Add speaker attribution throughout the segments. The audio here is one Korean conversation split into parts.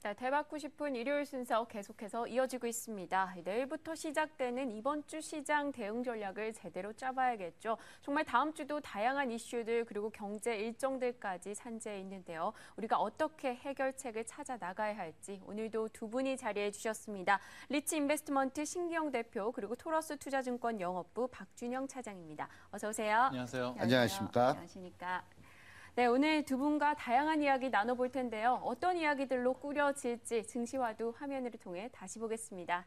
Speaker 1: 자, 대받고 싶은 일요일 순서 계속해서 이어지고 있습니다. 내일부터 시작되는 이번 주 시장 대응 전략을 제대로 짜봐야겠죠. 정말 다음 주도 다양한 이슈들 그리고 경제 일정들까지 산재해 있는데요. 우리가 어떻게 해결책을 찾아 나가야 할지 오늘도 두 분이 자리해 주셨습니다. 리치 인베스트먼트 신기영 대표 그리고 토러스 투자증권 영업부 박준영 차장입니다. 어서 오세요.
Speaker 2: 안녕하세요.
Speaker 3: 안녕하십니까?
Speaker 1: 안녕하십니까? 네, 오늘 두 분과 다양한 이야기 나눠볼 텐데요. 어떤 이야기들로 꾸려질지 증시와도 화면을 통해 다시 보겠습니다.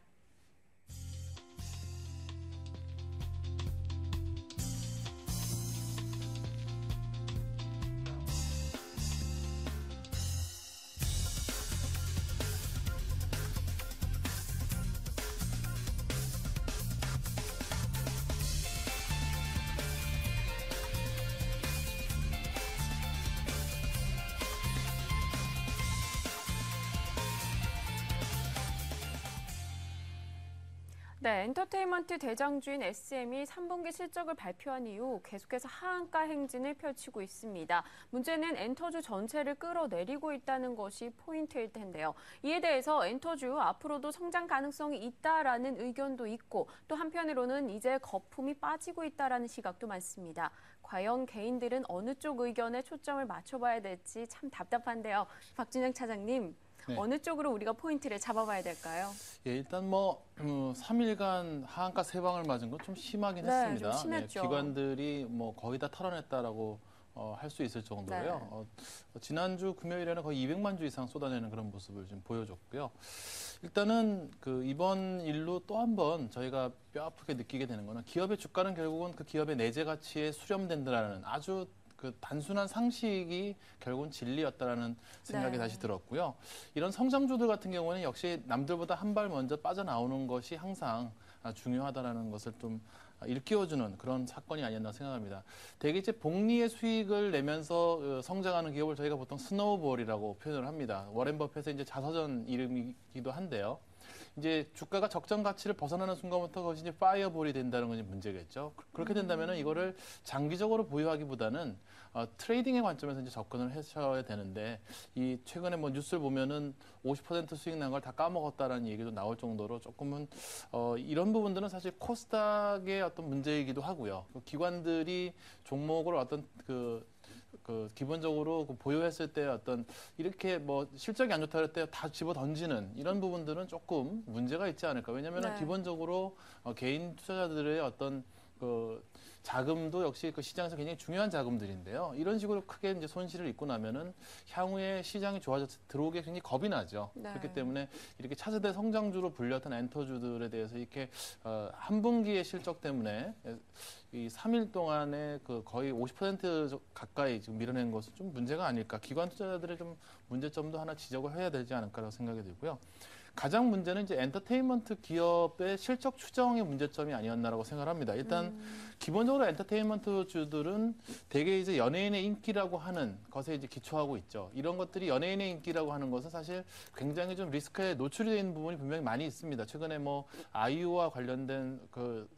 Speaker 1: 네, 엔터테인먼트 대장주인 SM이 3분기 실적을 발표한 이후 계속해서 하한가 행진을 펼치고 있습니다. 문제는 엔터주 전체를 끌어내리고 있다는 것이 포인트일 텐데요. 이에 대해서 엔터주 앞으로도 성장 가능성이 있다라는 의견도 있고 또 한편으로는 이제 거품이 빠지고 있다라는 시각도 많습니다. 과연 개인들은 어느 쪽 의견에 초점을 맞춰봐야 될지 참 답답한데요. 박준영 차장님.
Speaker 2: 네.
Speaker 1: 어느 쪽으로 우리가 포인트를 잡아봐야 될까요?
Speaker 2: 예, 일단 3일간 하한가 세 방을 맞은 건 좀 심하긴
Speaker 1: 네,
Speaker 2: 했습니다.
Speaker 1: 좀 심했죠.
Speaker 2: 기관들이 거의 다 털어냈다라고 할 수 있을 정도로요.
Speaker 1: 네.
Speaker 2: 지난주 금요일에는 거의 200만 주 이상 쏟아내는 그런 모습을 좀 보여줬고요. 일단은 이번 일로 또 한 번 저희가 뼈아프게 느끼게 되는 거는 기업의 주가는 결국은 그 기업의 내재 가치에 수렴된다라는 아주 단순한 상식이 결국은 진리였다라는 생각이
Speaker 1: 네.
Speaker 2: 다시 들었고요. 이런 성장주들 같은 경우는 역시 남들보다 한 발 먼저 빠져나오는 것이 항상 중요하다라는 것을 좀 일깨워주는 그런 사건이 아니었나 생각합니다. 대개 이제 복리의 수익을 내면서 성장하는 기업을 저희가 보통 스노우볼이라고 표현을 합니다. 워렌 버핏의 이제 자서전 이름이기도 한데요. 이제 주가가 적정 가치를 벗어나는 순간부터 그것이 이제 파이어볼이 된다는 건 문제겠죠. 그렇게 된다면은 이거를 장기적으로 보유하기보다는 트레이딩의 관점에서 이제 접근을 하셔야 되는데 이 최근에 뉴스를 보면은 50% 수익 난 걸 다 까먹었다라는 얘기도 나올 정도로 조금은 이런 부분들은 사실 코스닥의 어떤 문제이기도 하고요. 기관들이 종목을 어떤 기본적으로 보유했을 때 어떤 이렇게 실적이 안 좋다 할 때 다 집어 던지는 이런 부분들은 조금 문제가 있지 않을까. 왜냐하면
Speaker 1: 네.
Speaker 2: 기본적으로 개인 투자자들의 어떤 자금도 역시 시장에서 굉장히 중요한 자금들인데요. 이런 식으로 크게 이제 손실을 입고 나면은 향후에 시장이 좋아져서 들어오기 굉장히 겁이 나죠.
Speaker 1: 네.
Speaker 2: 그렇기 때문에 이렇게 차세대 성장주로 불렸던 엔터주들에 대해서 이렇게 한 분기의 실적 때문에 이 3일 동안에 거의 50% 가까이 지금 밀어낸 것은 좀 문제가 아닐까. 기관 투자자들의 좀 문제점도 하나 지적을 해야 되지 않을까라고 생각이 들고요. 가장 문제는 이제 엔터테인먼트 기업의 실적 추정의 문제점이 아니었나라고 생각을 합니다. 일단 기본적으로 엔터테인먼트 주들은 대개 이제 연예인의 인기라고 하는 것에 이제 기초하고 있죠. 이런 것들이 연예인의 인기라고 하는 것은 사실 굉장히 좀 리스크에 노출이 되어 있는 부분이 분명히 많이 있습니다. 최근에 아이유와 관련된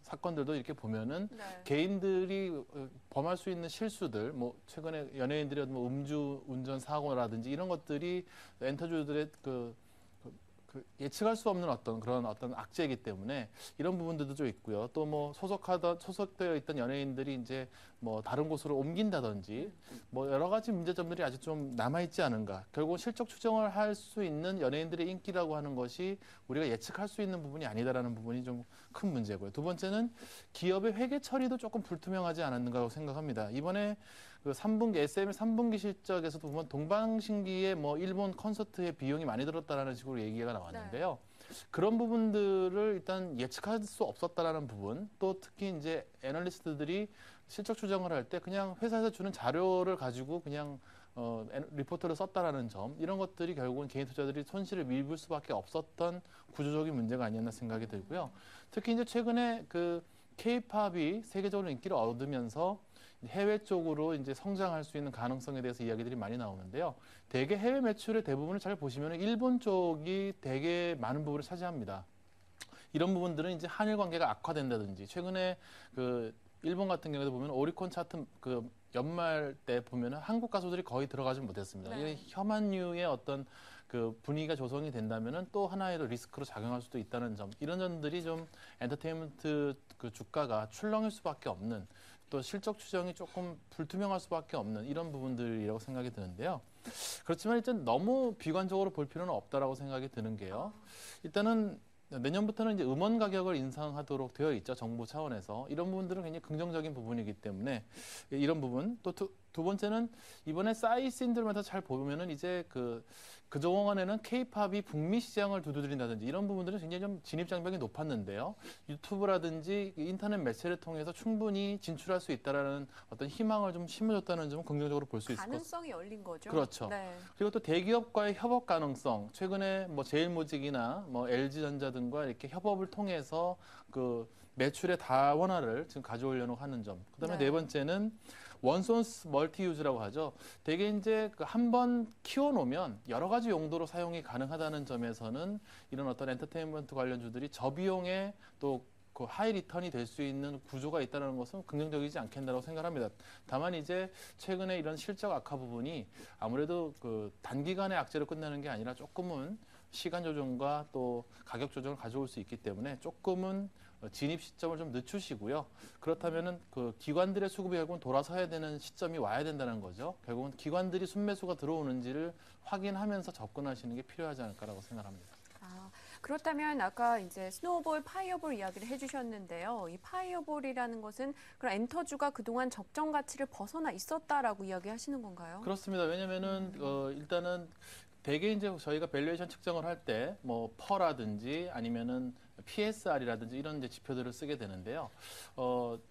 Speaker 2: 사건들도 이렇게 보면은
Speaker 1: 네.
Speaker 2: 개인들이 범할 수 있는 실수들, 최근에 연예인들의 음주 운전 사고라든지 이런 것들이 엔터주들의 예측할 수 없는 그런 악재이기 때문에 이런 부분들도 좀 있고요. 또 소속되어 있던 연예인들이 이제 다른 곳으로 옮긴다든지 여러 가지 문제점들이 아직 좀 남아있지 않은가. 결국 실적 추정을 할 수 있는 연예인들의 인기라고 하는 것이 우리가 예측할 수 있는 부분이 아니다라는 부분이 좀 큰 문제고요. 두 번째는 기업의 회계 처리도 조금 불투명하지 않았는가라고 생각합니다. 이번에 SM의 3분기 실적에서도 보면 동방신기의 일본 콘서트의 비용이 많이 들었다라는 식으로 얘기가 나왔는데요. 네. 그런 부분들을 일단 예측할 수 없었다라는 부분, 또 특히 이제 애널리스트들이 실적 추정을 할 때 그냥 회사에서 주는 자료를 가지고 그냥 리포트를 썼다라는 점, 이런 것들이 결국은 개인 투자들이 손실을 입을 수밖에 없었던 구조적인 문제가 아니었나 생각이 들고요. 특히 이제 최근에 K-팝이 세계적으로 인기를 얻으면서 해외 쪽으로 이제 성장할 수 있는 가능성에 대해서 이야기들이 많이 나오는데요. 대개 해외 매출의 대부분을 잘 보시면 일본 쪽이 되게 많은 부분을 차지합니다. 이런 부분들은 이제 한일 관계가 악화된다든지 최근에 일본 같은 경우에도 보면 오리콘 차트 그 연말 때 보면은 한국 가수들이 거의 들어가지 못했습니다.
Speaker 1: 네.
Speaker 2: 이 혐한류의 어떤 그 분위기가 조성이 된다면은 또 하나의 리스크로 작용할 수도 있다는 점, 이런 점들이 좀 엔터테인먼트 그 주가가 출렁일 수밖에 없는, 또 실적 추정이 조금 불투명할 수밖에 없는 이런 부분들이라고 생각이 드는데요. 그렇지만 일단 너무 비관적으로 볼 필요는 없다라고 생각이 드는 게요. 일단은 내년부터는 이제 음원 가격을 인상하도록 되어 있죠. 정부 차원에서. 이런 부분들은 굉장히 긍정적인 부분이기 때문에 이런 부분. 또 두 번째는 이번에 싸이 씬들마다 잘 보면은 이제 그동안에는 케이팝이 북미 시장을 두드린다든지 이런 부분들은 굉장히 좀 진입 장벽이 높았는데요. 유튜브라든지 인터넷 매체를 통해서 충분히 진출할 수 있다라는 어떤 희망을 좀 심어줬다는 점은 긍정적으로 볼 수 있을 것 같습니다.
Speaker 1: 가능성이 열린 거죠.
Speaker 2: 그렇죠.
Speaker 1: 네.
Speaker 2: 그리고 또 대기업과의 협업 가능성, 최근에 뭐 제일모직이나 뭐 LG전자 등과 이렇게 협업을 통해서 그 매출의 다원화를 지금 가져오려고 하는 점. 그다음에
Speaker 1: 네.
Speaker 2: 네 번째는 원소스 멀티 유즈라고 하죠. 되게 이제 한 번 키워놓으면 여러 가지 용도로 사용이 가능하다는 점에서는 이런 어떤 엔터테인먼트 관련주들이 저비용에 또 그 하이 리턴이 될 수 있는 구조가 있다는 것은 긍정적이지 않겠나라고 생각합니다. 다만 이제 최근에 이런 실적 악화 부분이 아무래도 그 단기간에 악재로 끝나는 게 아니라 조금은 시간 조정과 또 가격 조정을 가져올 수 있기 때문에 조금은 진입 시점을 좀 늦추시고요. 그렇다면은 그 기관들의 수급이 결국은 돌아서야 되는 시점이 와야 된다는 거죠. 결국은 기관들이 순매수가 들어오는지를 확인하면서 접근하시는 게 필요하지 않을까라고 생각합니다.
Speaker 1: 아, 그렇다면 아까 이제 스노우볼, 파이어볼 이야기를 해주셨는데요. 이 파이어볼이라는 것은 그런 엔터주가 그동안 적정 가치를 벗어나 있었다라고 이야기하시는 건가요?
Speaker 2: 그렇습니다. 왜냐면은 일단은 대개 이제 저희가 밸류에이션 측정을 할 때 뭐 퍼라든지 아니면은 PSR이라든지 이런 이제 지표들을 쓰게 되는데요.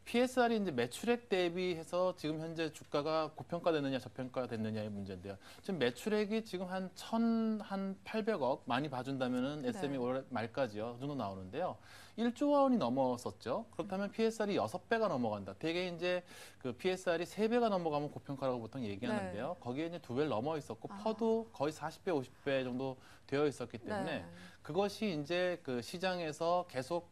Speaker 2: PSR이 이제 매출액 대비해서 지금 현재 주가가 고평가됐느냐 저평가됐느냐의 문제인데요. 지금 매출액이 지금 한 1,800억 많이 봐준다면은 SM이
Speaker 1: 네.
Speaker 2: 올해 말까지요. 그 정도 나오는데요. 1조 원이 넘었었죠. 그렇다면 PSR이 6배가 넘어간다. 대개 이제 그 PSR이 3배가 넘어가면 고평가라고 보통 얘기하는데요. 거기에 이제 2배를 넘어 있었고 퍼도 거의 40배, 50배 정도 되어 있었기 때문에
Speaker 1: 네.
Speaker 2: 그것이 이제 그 시장에서 계속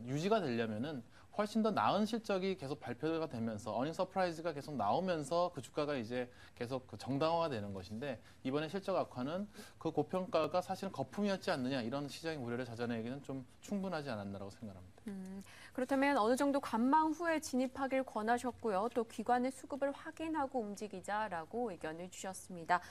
Speaker 2: 유지가 되려면은 훨씬 더 나은 실적이 계속 발표가 되면서 어닝 서프라이즈가 계속 나오면서 그 주가가 이제 계속 그 정당화가 되는 것인데 이번에 실적 악화는 그 고평가가 사실은 거품이었지 않느냐 이런 시장의 우려를 자자내기는 좀 충분하지 않았나라고 생각합니다.
Speaker 1: 그렇다면 어느 정도 관망 후에 진입하길 권하셨고요. 또 기관의 수급을 확인하고 움직이자라고 의견을 주셨습니다.